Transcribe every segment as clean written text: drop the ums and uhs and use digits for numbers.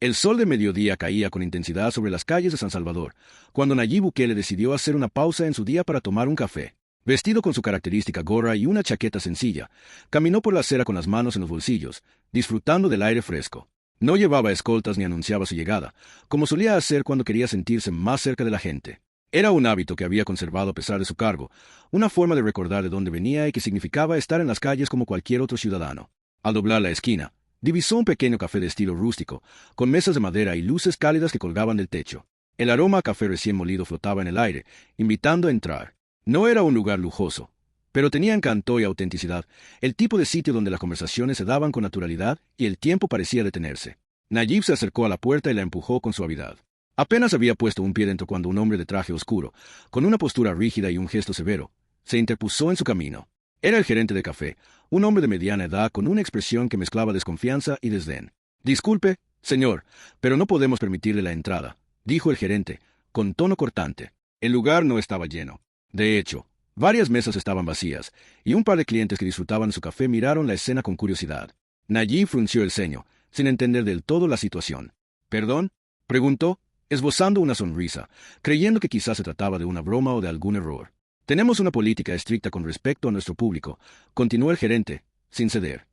El sol de mediodía caía con intensidad sobre las calles de San Salvador, cuando Nayib Bukele decidió hacer una pausa en su día para tomar un café. Vestido con su característica gorra y una chaqueta sencilla, caminó por la acera con las manos en los bolsillos, disfrutando del aire fresco. No llevaba escoltas ni anunciaba su llegada, como solía hacer cuando quería sentirse más cerca de la gente. Era un hábito que había conservado a pesar de su cargo, una forma de recordar de dónde venía y que significaba estar en las calles como cualquier otro ciudadano. Al doblar la esquina, divisó un pequeño café de estilo rústico, con mesas de madera y luces cálidas que colgaban del techo. El aroma a café recién molido flotaba en el aire, invitando a entrar. No era un lugar lujoso, pero tenía encanto y autenticidad, el tipo de sitio donde las conversaciones se daban con naturalidad y el tiempo parecía detenerse. Nayib se acercó a la puerta y la empujó con suavidad. Apenas había puesto un pie dentro cuando un hombre de traje oscuro, con una postura rígida y un gesto severo, se interpuso en su camino. Era el gerente de café, un hombre de mediana edad con una expresión que mezclaba desconfianza y desdén. «Disculpe, señor, pero no podemos permitirle la entrada», dijo el gerente, con tono cortante. El lugar no estaba lleno. De hecho, varias mesas estaban vacías, y un par de clientes que disfrutaban su café miraron la escena con curiosidad. Nayib frunció el ceño, sin entender del todo la situación. «¿Perdón?», preguntó, esbozando una sonrisa, creyendo que quizás se trataba de una broma o de algún error. «Tenemos una política estricta con respecto a nuestro público», continuó el gerente, sin ceder.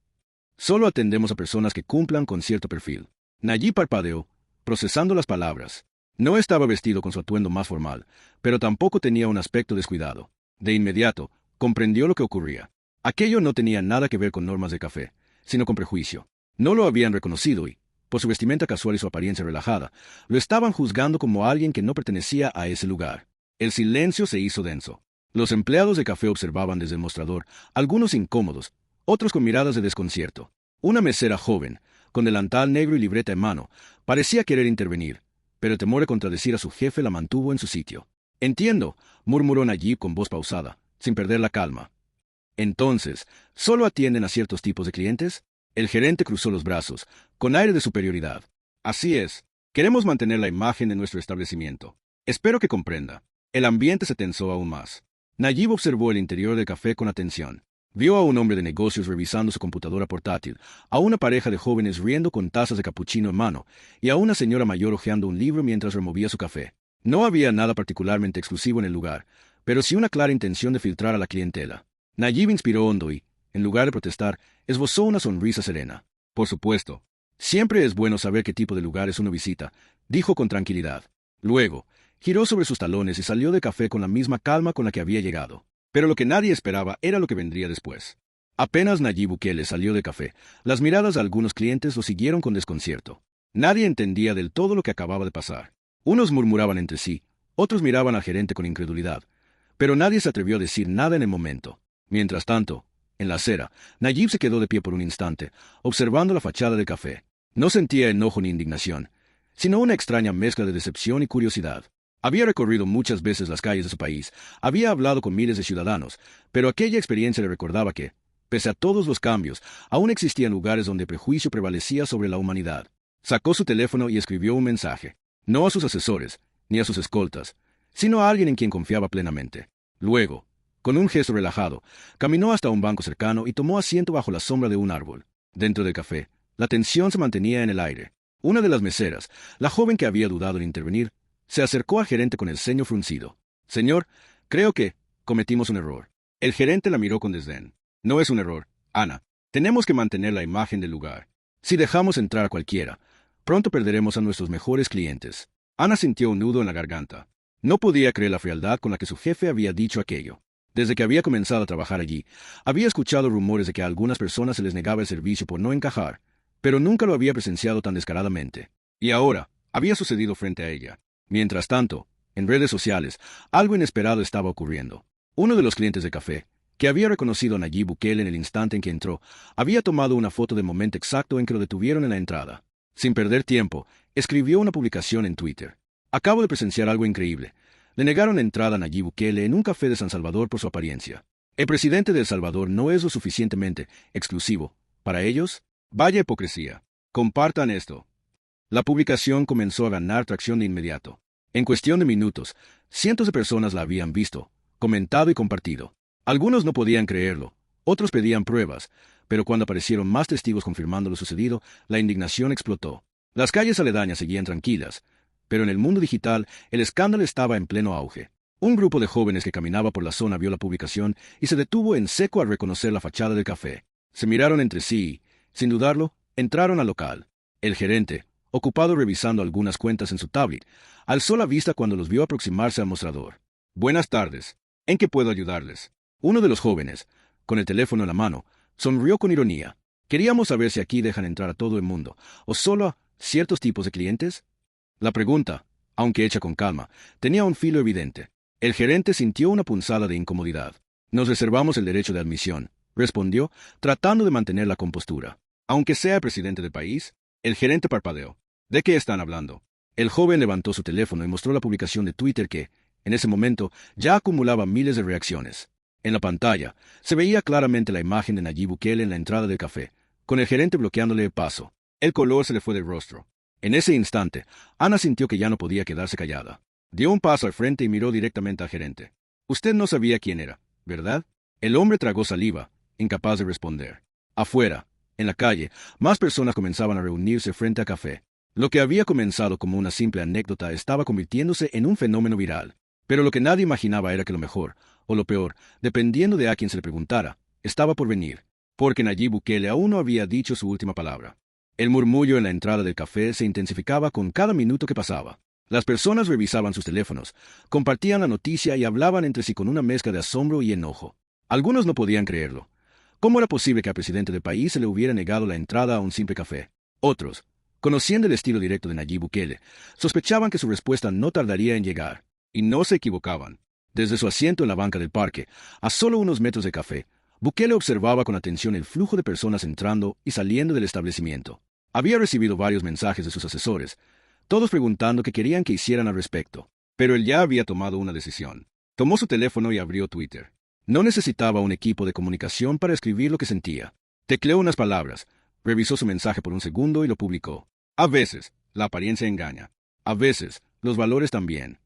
«Solo atendemos a personas que cumplan con cierto perfil». Nayib parpadeó, procesando las palabras. No estaba vestido con su atuendo más formal, pero tampoco tenía un aspecto descuidado. De inmediato, comprendió lo que ocurría. Aquello no tenía nada que ver con normas de café, sino con prejuicio. No lo habían reconocido y, por su vestimenta casual y su apariencia relajada, lo estaban juzgando como alguien que no pertenecía a ese lugar. El silencio se hizo denso. Los empleados de café observaban desde el mostrador, algunos incómodos, otros con miradas de desconcierto. Una mesera joven, con delantal negro y libreta en mano, parecía querer intervenir, pero el temor de contradecir a su jefe la mantuvo en su sitio. «Entiendo», murmuró Nayib con voz pausada, sin perder la calma. «Entonces, ¿solo atienden a ciertos tipos de clientes?». El gerente cruzó los brazos, con aire de superioridad. «Así es. Queremos mantener la imagen de nuestro establecimiento. Espero que comprenda». El ambiente se tensó aún más. Nayib observó el interior del café con atención. Vio a un hombre de negocios revisando su computadora portátil, a una pareja de jóvenes riendo con tazas de capuchino en mano, y a una señora mayor hojeando un libro mientras removía su café. No había nada particularmente exclusivo en el lugar, pero sí una clara intención de filtrar a la clientela. Nayib inspiró hondo y, en lugar de protestar, esbozó una sonrisa serena. «Por supuesto. Siempre es bueno saber qué tipo de lugares uno visita», dijo con tranquilidad. Luego, giró sobre sus talones y salió del café con la misma calma con la que había llegado. Pero lo que nadie esperaba era lo que vendría después. Apenas Nayib Bukele salió del café, las miradas de algunos clientes lo siguieron con desconcierto. Nadie entendía del todo lo que acababa de pasar. Unos murmuraban entre sí, otros miraban al gerente con incredulidad, pero nadie se atrevió a decir nada en el momento. Mientras tanto, en la acera, Nayib se quedó de pie por un instante, observando la fachada del café. No sentía enojo ni indignación, sino una extraña mezcla de decepción y curiosidad. Había recorrido muchas veces las calles de su país, había hablado con miles de ciudadanos, pero aquella experiencia le recordaba que, pese a todos los cambios, aún existían lugares donde el prejuicio prevalecía sobre la humanidad. Sacó su teléfono y escribió un mensaje, no a sus asesores, ni a sus escoltas, sino a alguien en quien confiaba plenamente. Luego, con un gesto relajado, caminó hasta un banco cercano y tomó asiento bajo la sombra de un árbol. Dentro del café, la tensión se mantenía en el aire. Una de las meseras, la joven que había dudado en intervenir, se acercó al gerente con el ceño fruncido. «Señor, creo que cometimos un error». El gerente la miró con desdén. «No es un error, Ana. Tenemos que mantener la imagen del lugar. Si dejamos entrar a cualquiera, pronto perderemos a nuestros mejores clientes». Ana sintió un nudo en la garganta. No podía creer la frialdad con la que su jefe había dicho aquello. Desde que había comenzado a trabajar allí, había escuchado rumores de que a algunas personas se les negaba el servicio por no encajar, pero nunca lo había presenciado tan descaradamente. Y ahora, había sucedido frente a ella. Mientras tanto, en redes sociales, algo inesperado estaba ocurriendo. Uno de los clientes de café, que había reconocido a Nayib Bukele en el instante en que entró, había tomado una foto del momento exacto en que lo detuvieron en la entrada. Sin perder tiempo, escribió una publicación en Twitter. «Acabo de presenciar algo increíble. Le negaron entrada a Nayib Bukele en un café de San Salvador por su apariencia. El presidente de El Salvador no es lo suficientemente exclusivo. ¿Para ellos? Vaya hipocresía. Compartan esto». La publicación comenzó a ganar tracción de inmediato. En cuestión de minutos, cientos de personas la habían visto, comentado y compartido. Algunos no podían creerlo, otros pedían pruebas, pero cuando aparecieron más testigos confirmando lo sucedido, la indignación explotó. Las calles aledañas seguían tranquilas, pero en el mundo digital el escándalo estaba en pleno auge. Un grupo de jóvenes que caminaba por la zona vio la publicación y se detuvo en seco al reconocer la fachada del café. Se miraron entre sí y, sin dudarlo, entraron al local. El gerente, ocupado revisando algunas cuentas en su tablet, alzó la vista cuando los vio aproximarse al mostrador. «Buenas tardes. ¿En qué puedo ayudarles?» Uno de los jóvenes, con el teléfono en la mano, sonrió con ironía. «Queríamos saber si aquí dejan entrar a todo el mundo, o solo a ciertos tipos de clientes». La pregunta, aunque hecha con calma, tenía un filo evidente. El gerente sintió una punzada de incomodidad. «Nos reservamos el derecho de admisión», respondió, tratando de mantener la compostura. «Aunque sea presidente del país». El gerente parpadeó. «¿De qué están hablando?» El joven levantó su teléfono y mostró la publicación de Twitter que, en ese momento, ya acumulaba miles de reacciones. En la pantalla, se veía claramente la imagen de Nayib Bukele en la entrada del café, con el gerente bloqueándole el paso. El color se le fue del rostro. En ese instante, Ana sintió que ya no podía quedarse callada. Dio un paso al frente y miró directamente al gerente. «Usted no sabía quién era, ¿verdad?» El hombre tragó saliva, incapaz de responder. Afuera, en la calle, más personas comenzaban a reunirse frente al café. Lo que había comenzado como una simple anécdota estaba convirtiéndose en un fenómeno viral. Pero lo que nadie imaginaba era que lo mejor, o lo peor, dependiendo de a quien se le preguntara, estaba por venir, porque Nayib Bukele aún no había dicho su última palabra. El murmullo en la entrada del café se intensificaba con cada minuto que pasaba. Las personas revisaban sus teléfonos, compartían la noticia y hablaban entre sí con una mezcla de asombro y enojo. Algunos no podían creerlo. ¿Cómo era posible que al presidente del país se le hubiera negado la entrada a un simple café? Otros, conociendo el estilo directo de Nayib Bukele, sospechaban que su respuesta no tardaría en llegar. Y no se equivocaban. Desde su asiento en la banca del parque, a solo unos metros de café, Bukele observaba con atención el flujo de personas entrando y saliendo del establecimiento. Había recibido varios mensajes de sus asesores, todos preguntando qué querían que hicieran al respecto. Pero él ya había tomado una decisión. Tomó su teléfono y abrió Twitter. No necesitaba un equipo de comunicación para escribir lo que sentía. Tecleó unas palabras, revisó su mensaje por un segundo y lo publicó. A veces, la apariencia engaña. A veces, los valores también.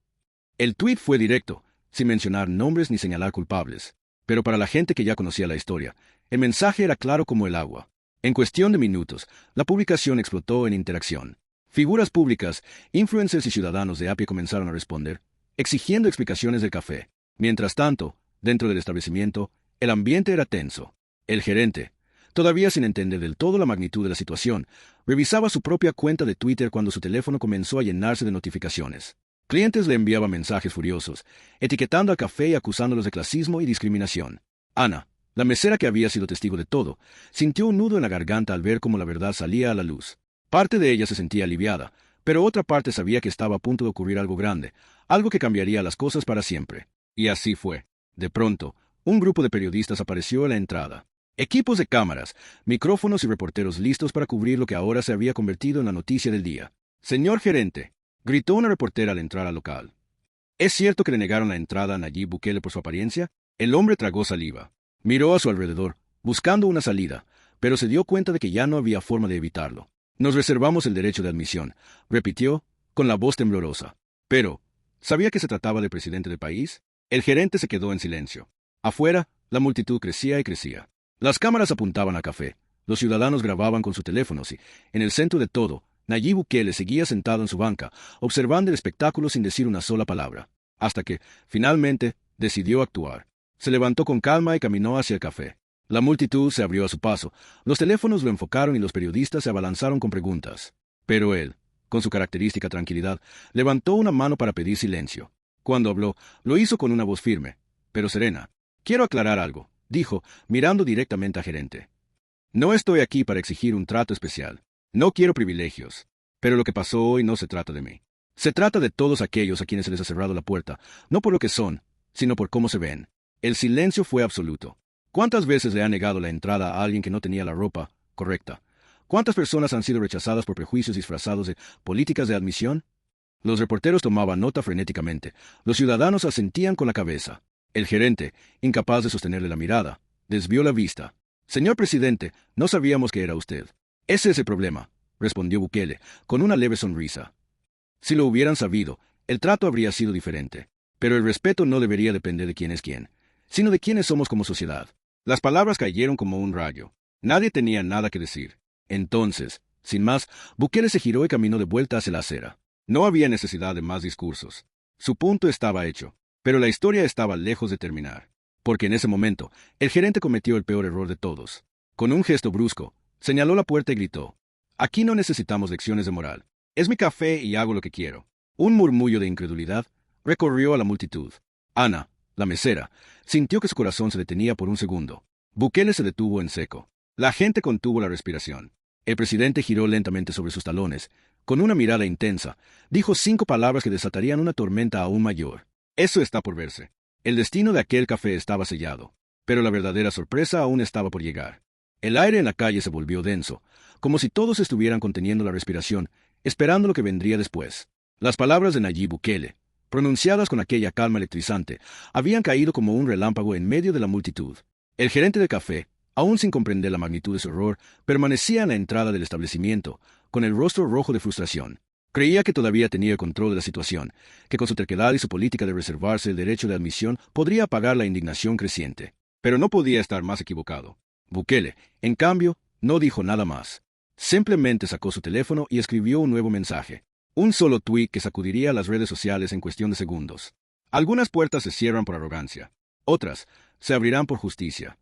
El tuit fue directo, sin mencionar nombres ni señalar culpables. Pero para la gente que ya conocía la historia, el mensaje era claro como el agua. En cuestión de minutos, la publicación explotó en interacción. Figuras públicas, influencers y ciudadanos de a pie comenzaron a responder, exigiendo explicaciones del café. Mientras tanto, dentro del establecimiento, el ambiente era tenso. El gerente, todavía sin entender del todo la magnitud de la situación, revisaba su propia cuenta de Twitter cuando su teléfono comenzó a llenarse de notificaciones. Clientes le enviaban mensajes furiosos, etiquetando al café y acusándolos de clasismo y discriminación. Ana, la mesera que había sido testigo de todo, sintió un nudo en la garganta al ver cómo la verdad salía a la luz. Parte de ella se sentía aliviada, pero otra parte sabía que estaba a punto de ocurrir algo grande, algo que cambiaría las cosas para siempre. Y así fue. De pronto, un grupo de periodistas apareció en la entrada. Equipos de cámaras, micrófonos y reporteros listos para cubrir lo que ahora se había convertido en la noticia del día. «Señor gerente», gritó una reportera al entrar al local. ¿Es cierto que le negaron la entrada a Nayib Bukele por su apariencia? El hombre tragó saliva. Miró a su alrededor, buscando una salida, pero se dio cuenta de que ya no había forma de evitarlo. «Nos reservamos el derecho de admisión», repitió, con la voz temblorosa. Pero, ¿sabía que se trataba del presidente del país? El gerente se quedó en silencio. Afuera, la multitud crecía y crecía. Las cámaras apuntaban al café, los ciudadanos grababan con sus teléfonos y, en el centro de todo, Nayib Bukele seguía sentado en su banca, observando el espectáculo sin decir una sola palabra, hasta que, finalmente, decidió actuar. Se levantó con calma y caminó hacia el café. La multitud se abrió a su paso, los teléfonos lo enfocaron y los periodistas se abalanzaron con preguntas. Pero él, con su característica tranquilidad, levantó una mano para pedir silencio. Cuando habló, lo hizo con una voz firme, pero serena. «Quiero aclarar algo», dijo, mirando directamente al gerente. «No estoy aquí para exigir un trato especial. No quiero privilegios. Pero lo que pasó hoy no se trata de mí. Se trata de todos aquellos a quienes se les ha cerrado la puerta, no por lo que son, sino por cómo se ven». El silencio fue absoluto. ¿Cuántas veces le han negado la entrada a alguien que no tenía la ropa correcta? ¿Cuántas personas han sido rechazadas por prejuicios disfrazados de políticas de admisión? Los reporteros tomaban nota frenéticamente. Los ciudadanos asentían con la cabeza. El gerente, incapaz de sostenerle la mirada, desvió la vista. «Señor presidente, no sabíamos que era usted». «Ese es el problema», respondió Bukele, con una leve sonrisa. «Si lo hubieran sabido, el trato habría sido diferente. Pero el respeto no debería depender de quién es quién, sino de quiénes somos como sociedad». Las palabras cayeron como un rayo. Nadie tenía nada que decir. Entonces, Sin más, Bukele se giró y caminó de vuelta hacia la acera. No había necesidad de más discursos. Su punto estaba hecho, pero la historia estaba lejos de terminar. Porque en ese momento, el gerente cometió el peor error de todos. Con un gesto brusco, señaló la puerta y gritó: «Aquí no necesitamos lecciones de moral. Es mi café y hago lo que quiero». Un murmullo de incredulidad recorrió a la multitud. Ana, la mesera, sintió que su corazón se detenía por un segundo. Bukele se detuvo en seco. La gente contuvo la respiración. El presidente giró lentamente sobre sus talones. Con una mirada intensa, dijo 5 palabras que desatarían una tormenta aún mayor. Eso está por verse. El destino de aquel café estaba sellado, pero la verdadera sorpresa aún estaba por llegar. El aire en la calle se volvió denso, como si todos estuvieran conteniendo la respiración, esperando lo que vendría después. Las palabras de Nayib Bukele, pronunciadas con aquella calma electrizante, habían caído como un relámpago en medio de la multitud. El gerente de café, aún sin comprender la magnitud de su error, permanecía en la entrada del establecimiento, con el rostro rojo de frustración. Creía que todavía tenía el control de la situación, que con su terquedad y su política de reservarse el derecho de admisión podría apagar la indignación creciente. Pero no podía estar más equivocado. Bukele, en cambio, no dijo nada más. Simplemente sacó su teléfono y escribió un nuevo mensaje. Un solo tuit que sacudiría las redes sociales en cuestión de segundos. Algunas puertas se cierran por arrogancia. Otras se abrirán por justicia.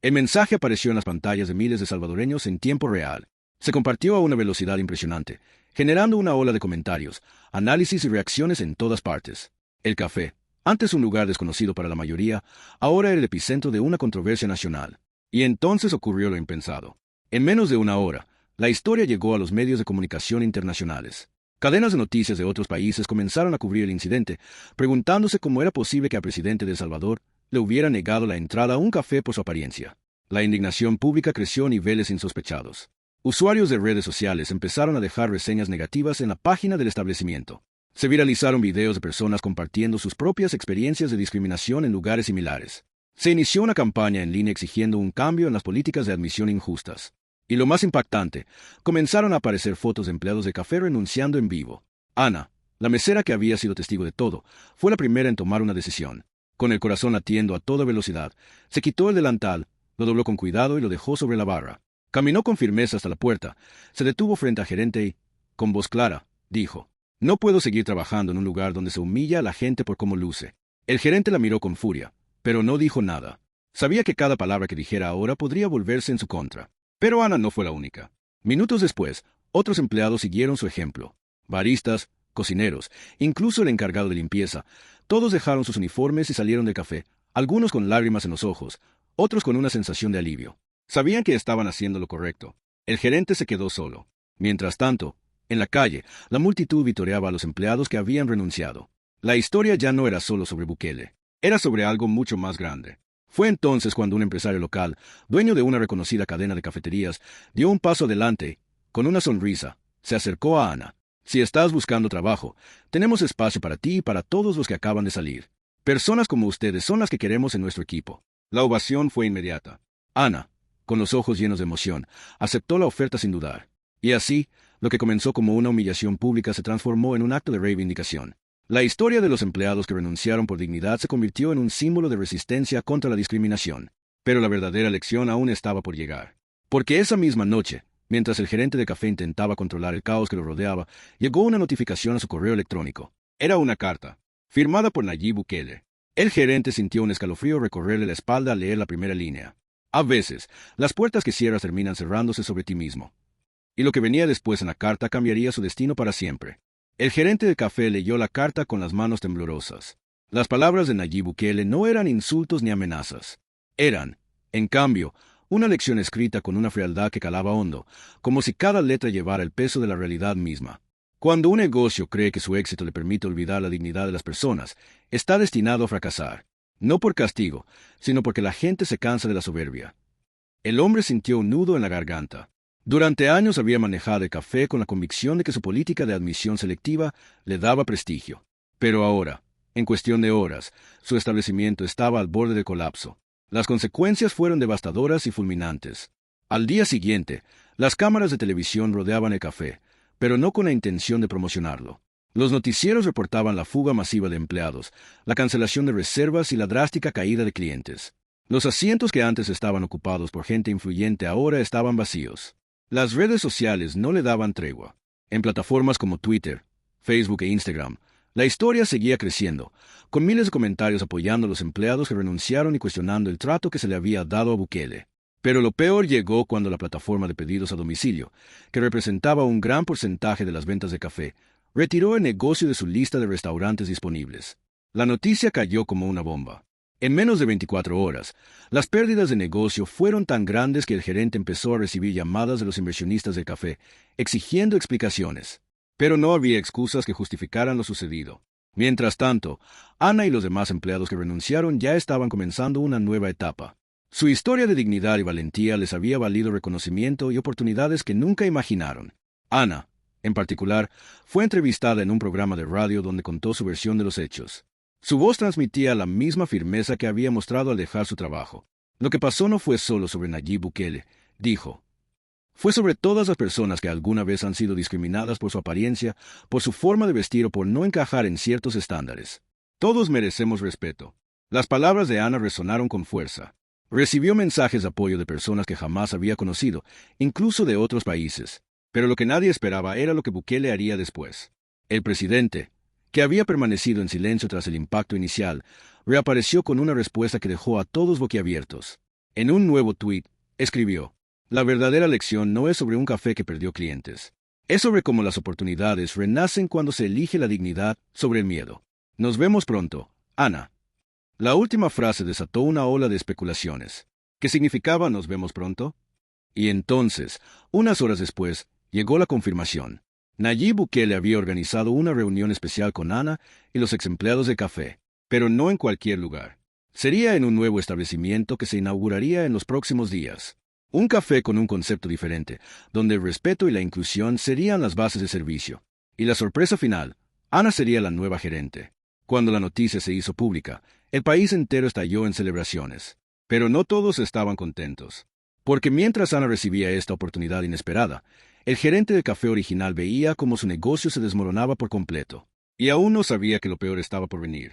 El mensaje apareció en las pantallas de miles de salvadoreños en tiempo real. Se compartió a una velocidad impresionante, generando una ola de comentarios, análisis y reacciones en todas partes. El café, antes un lugar desconocido para la mayoría, ahora era el epicentro de una controversia nacional. Y entonces ocurrió lo impensado. En menos de una hora, la historia llegó a los medios de comunicación internacionales. Cadenas de noticias de otros países comenzaron a cubrir el incidente, preguntándose cómo era posible que al presidente de El Salvador le hubiera negado la entrada a un café por su apariencia. La indignación pública creció a niveles insospechados. Usuarios de redes sociales empezaron a dejar reseñas negativas en la página del establecimiento. Se viralizaron videos de personas compartiendo sus propias experiencias de discriminación en lugares similares. Se inició una campaña en línea exigiendo un cambio en las políticas de admisión injustas. Y lo más impactante, comenzaron a aparecer fotos de empleados de café renunciando en vivo. Ana, la mesera que había sido testigo de todo, fue la primera en tomar una decisión. Con el corazón latiendo a toda velocidad, se quitó el delantal, lo dobló con cuidado y lo dejó sobre la barra. Caminó con firmeza hasta la puerta, se detuvo frente al gerente y, con voz clara, dijo: «No puedo seguir trabajando en un lugar donde se humilla a la gente por cómo luce». El gerente la miró con furia, pero no dijo nada. Sabía que cada palabra que dijera ahora podría volverse en su contra. Pero Ana no fue la única. Minutos después, otros empleados siguieron su ejemplo. Baristas, cocineros, incluso el encargado de limpieza, todos dejaron sus uniformes y salieron del café, algunos con lágrimas en los ojos, otros con una sensación de alivio. Sabían que estaban haciendo lo correcto. El gerente se quedó solo. Mientras tanto, en la calle, la multitud vitoreaba a los empleados que habían renunciado. La historia ya no era solo sobre Bukele, era sobre algo mucho más grande. Fue entonces cuando un empresario local, dueño de una reconocida cadena de cafeterías, dio un paso adelante y, con una sonrisa, se acercó a Ana. «Si estás buscando trabajo, tenemos espacio para ti y para todos los que acaban de salir. Personas como ustedes son las que queremos en nuestro equipo». La ovación fue inmediata. Ana, con los ojos llenos de emoción, aceptó la oferta sin dudar. Y así, lo que comenzó como una humillación pública se transformó en un acto de reivindicación. La historia de los empleados que renunciaron por dignidad se convirtió en un símbolo de resistencia contra la discriminación. Pero la verdadera lección aún estaba por llegar. Porque esa misma noche, mientras el gerente de café intentaba controlar el caos que lo rodeaba, llegó una notificación a su correo electrónico. Era una carta, firmada por Nayib Bukele. El gerente sintió un escalofrío recorrerle la espalda al leer la primera línea. A veces, las puertas que cierras terminan cerrándose sobre ti mismo. Y lo que venía después en la carta cambiaría su destino para siempre. El gerente de café leyó la carta con las manos temblorosas. Las palabras de Nayib Bukele no eran insultos ni amenazas. Eran, en cambio, una lección escrita con una frialdad que calaba hondo, como si cada letra llevara el peso de la realidad misma. Cuando un negocio cree que su éxito le permite olvidar la dignidad de las personas, está destinado a fracasar. No por castigo, sino porque la gente se cansa de la soberbia. El hombre sintió un nudo en la garganta. Durante años había manejado el café con la convicción de que su política de admisión selectiva le daba prestigio. Pero ahora, en cuestión de horas, su establecimiento estaba al borde del colapso. Las consecuencias fueron devastadoras y fulminantes. Al día siguiente, las cámaras de televisión rodeaban el café, pero no con la intención de promocionarlo. Los noticieros reportaban la fuga masiva de empleados, la cancelación de reservas y la drástica caída de clientes. Los asientos que antes estaban ocupados por gente influyente ahora estaban vacíos. Las redes sociales no le daban tregua. En plataformas como Twitter, Facebook e Instagram, la historia seguía creciendo, con miles de comentarios apoyando a los empleados que renunciaron y cuestionando el trato que se le había dado a Bukele. Pero lo peor llegó cuando la plataforma de pedidos a domicilio, que representaba un gran porcentaje de las ventas de café, retiró el negocio de su lista de restaurantes disponibles. La noticia cayó como una bomba. En menos de 24 horas, las pérdidas de negocio fueron tan grandes que el gerente empezó a recibir llamadas de los inversionistas del café, exigiendo explicaciones. Pero no había excusas que justificaran lo sucedido. Mientras tanto, Ana y los demás empleados que renunciaron ya estaban comenzando una nueva etapa. Su historia de dignidad y valentía les había valido reconocimiento y oportunidades que nunca imaginaron. Ana, en particular, fue entrevistada en un programa de radio donde contó su versión de los hechos. Su voz transmitía la misma firmeza que había mostrado al dejar su trabajo. Lo que pasó no fue solo sobre Nayib Bukele, dijo. Fue sobre todas las personas que alguna vez han sido discriminadas por su apariencia, por su forma de vestir o por no encajar en ciertos estándares. Todos merecemos respeto. Las palabras de Ana resonaron con fuerza. Recibió mensajes de apoyo de personas que jamás había conocido, incluso de otros países. Pero lo que nadie esperaba era lo que Bukele haría después. El presidente, que había permanecido en silencio tras el impacto inicial, reapareció con una respuesta que dejó a todos boquiabiertos. En un nuevo tuit, escribió: "La verdadera lección no es sobre un café que perdió clientes. Es sobre cómo las oportunidades renacen cuando se elige la dignidad sobre el miedo. Nos vemos pronto, Ana". La última frase desató una ola de especulaciones. ¿Qué significaba "nos vemos pronto"? Y entonces, unas horas después, llegó la confirmación. Nayib Bukele había organizado una reunión especial con Ana y los exempleados de café, pero no en cualquier lugar. Sería en un nuevo establecimiento que se inauguraría en los próximos días. Un café con un concepto diferente, donde el respeto y la inclusión serían las bases de servicio. Y la sorpresa final, Ana sería la nueva gerente. Cuando la noticia se hizo pública, el país entero estalló en celebraciones. Pero no todos estaban contentos. Porque mientras Ana recibía esta oportunidad inesperada, el gerente del café original veía cómo su negocio se desmoronaba por completo. Y aún no sabía que lo peor estaba por venir.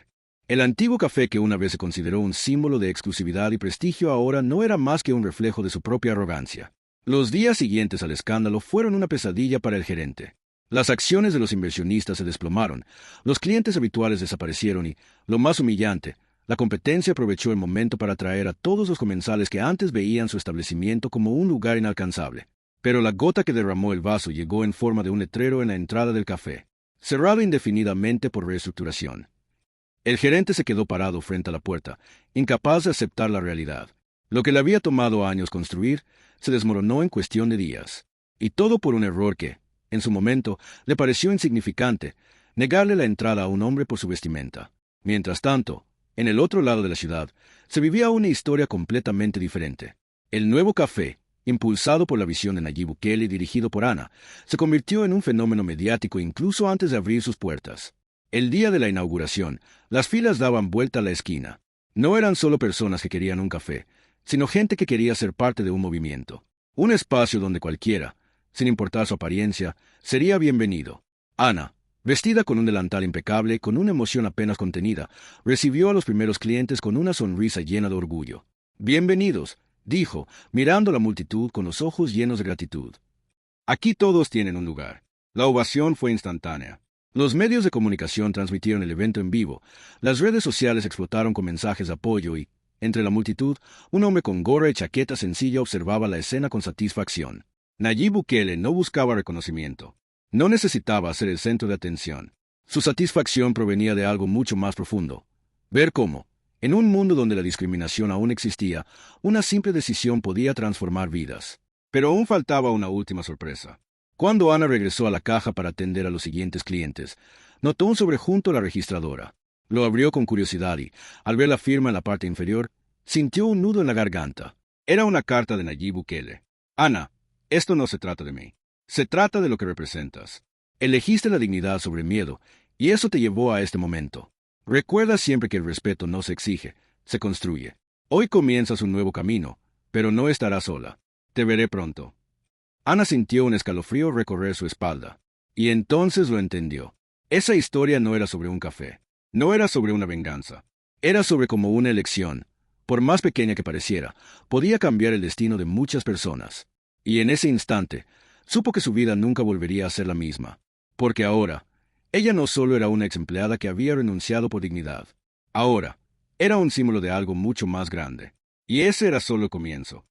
El antiguo café que una vez se consideró un símbolo de exclusividad y prestigio ahora no era más que un reflejo de su propia arrogancia. Los días siguientes al escándalo fueron una pesadilla para el gerente. Las acciones de los inversionistas se desplomaron, los clientes habituales desaparecieron y, lo más humillante, la competencia aprovechó el momento para atraer a todos los comensales que antes veían su establecimiento como un lugar inalcanzable. Pero la gota que derramó el vaso llegó en forma de un letrero en la entrada del café, cerrado indefinidamente por reestructuración. El gerente se quedó parado frente a la puerta, incapaz de aceptar la realidad. Lo que le había tomado años construir se desmoronó en cuestión de días. Y todo por un error que, en su momento, le pareció insignificante: negarle la entrada a un hombre por su vestimenta. Mientras tanto, en el otro lado de la ciudad, se vivía una historia completamente diferente. El nuevo café, impulsado por la visión de Nayib Bukele y dirigido por Ana, se convirtió en un fenómeno mediático incluso antes de abrir sus puertas. El día de la inauguración, las filas daban vuelta a la esquina. No eran solo personas que querían un café, sino gente que quería ser parte de un movimiento. Un espacio donde cualquiera, sin importar su apariencia, sería bienvenido. Ana, vestida con un delantal impecable, con una emoción apenas contenida, recibió a los primeros clientes con una sonrisa llena de orgullo. «Bienvenidos», dijo, mirando a la multitud con los ojos llenos de gratitud. «Aquí todos tienen un lugar». La ovación fue instantánea. Los medios de comunicación transmitieron el evento en vivo, las redes sociales explotaron con mensajes de apoyo y, entre la multitud, un hombre con gorra y chaqueta sencilla observaba la escena con satisfacción. Nayib Bukele no buscaba reconocimiento. No necesitaba ser el centro de atención. Su satisfacción provenía de algo mucho más profundo. Ver cómo, en un mundo donde la discriminación aún existía, una simple decisión podía transformar vidas. Pero aún faltaba una última sorpresa. Cuando Ana regresó a la caja para atender a los siguientes clientes, notó un sobre junto a la registradora. Lo abrió con curiosidad y, al ver la firma en la parte inferior, sintió un nudo en la garganta. Era una carta de Nayib Bukele. «Ana, esto no se trata de mí. Se trata de lo que representas. Elegiste la dignidad sobre el miedo, y eso te llevó a este momento. Recuerda siempre que el respeto no se exige, se construye. Hoy comienzas un nuevo camino, pero no estarás sola. Te veré pronto». Ana sintió un escalofrío recorrer su espalda. Y entonces lo entendió. Esa historia no era sobre un café. No era sobre una venganza. Era sobre cómo una elección, por más pequeña que pareciera, podía cambiar el destino de muchas personas. Y en ese instante, supo que su vida nunca volvería a ser la misma. Porque ahora, ella no solo era una ex empleada que había renunciado por dignidad. Ahora, era un símbolo de algo mucho más grande. Y ese era solo el comienzo.